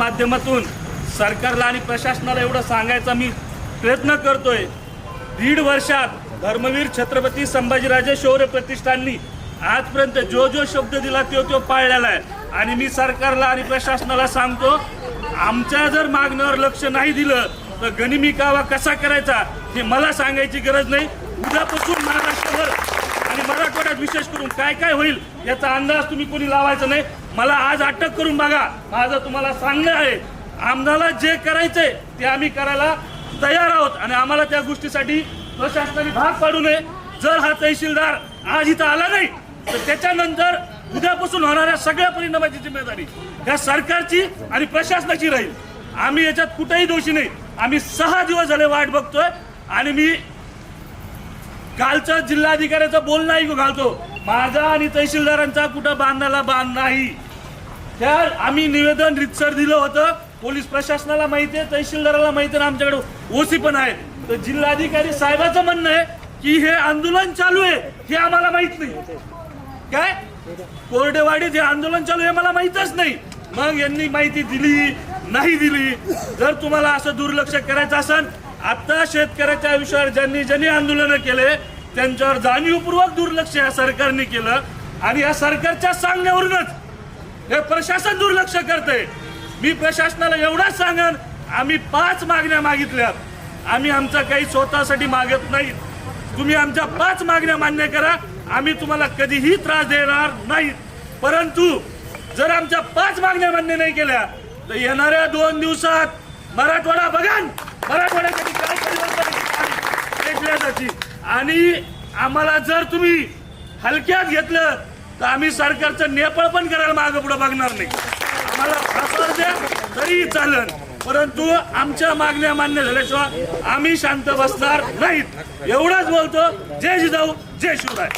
माध्यमातून सरकारला आणि प्रशासनाला एवढं सांगायचा मी प्रयत्न करतोय। 1.5 वर्षात धर्मवीर छत्रपती संभाजीराजे शौर्य प्रतिष्ठाननी आजपर्यंत जो शब्द दिला तो पाळलेला आहे। आणि मी सरकारला आणि प्रशासनाला सांगतो, आमच्या जर मागण्यावर लक्ष नाही दिलं तर गनिमी कावा कसा करायचा हे मला सांगायची गरज नाही। उद्यापासून महाराष्ट्रभर आणि मराठवाड्यात विशेष करून काय काय होईल याचा अंदाज तुम्ही कोणी लावायचा नाही। मला आज अटक करून बघा, माझं तुम्हाला सांगणं आहे, आम्हाला जे करायचंय ते आम्ही करायला तयार आहोत आणि आम्हाला त्या गोष्टीसाठी प्रशासनाने भाग पाडू नये। जर हा तहसीलदार आज इथं आला नाही तर त्याच्यानंतर उद्यापासून होणाऱ्या सगळ्या परिणामाची जिम्मेदारी या सरकारची आणि प्रशासनाची राहील। आम्ही याच्यात कुठेही दोषी नाही। आम्ही 6 दिवस झाले वाट बघतोय आणि मी कालचं जिल्हाधिकाऱ्याचं बोलणं ऐकू घालतो, माझा आणि तहसीलदारांचा कुठं बांधायला बांध नाही। त्या आम्ही निवेदन रितसर दिलं होतं, पोलीस प्रशासनाला माहिती आहे, तहसीलदाराला माहिती आहे, आमच्याकडे ओसी पण आहे। तर जिल्हाधिकारी साहेबांचं म्हणणं आहे की हे आंदोलन चालू आहे हे आम्हाला माहित नाही। काय कोरडेवाडीत हे आंदोलन चालू आहे मला माहितच नाही। मग यांनी माहिती दिली नाही दिली? जर तुम्हाला असं दुर्लक्ष करायचं असेल, आता शेतकऱ्याच्या आयुष्यावर ज्यांनी आंदोलन केले त्यांच्यावर जाणीवपूर्वक दुर्लक्ष या सरकारने केलं आणि या सरकारच्या सांगण्यावरूनच हे प्रशासन दुर्लक्ष करते। मी प्रशासनाला एवढाच सांगेन, आम्ही 5 मागण्या मागितल्यात, आम्ही आमचा काही स्वतःसाठी मागत नाही। तुम्ही आमच्या 5 मागण्या मान्य करा, आम्ही तुम्हाला कधीही त्रास देणार नाही। परंतु जर आमच्या 5 मागण्या मान्य नाही केल्या तर येणाऱ्या 2 दिवसात मराठवाडा बघा, मराठवाड्यासाठी काय परिवर्तन आणि आम्हाला जर तुम्ही हलक्यात घेतलं तर आम्ही सरकारचं नेपाळ पण करायला मागं पुढे बघणार नाही। आम्हाला फासावर द्या तरी चालेल, परंतु आमच्या मागण्या मान्य झाल्याशिवाय आम्ही शांत बसणार नाहीत। एवढंच बोलतो। जय जिजाऊ, जय शिवराय।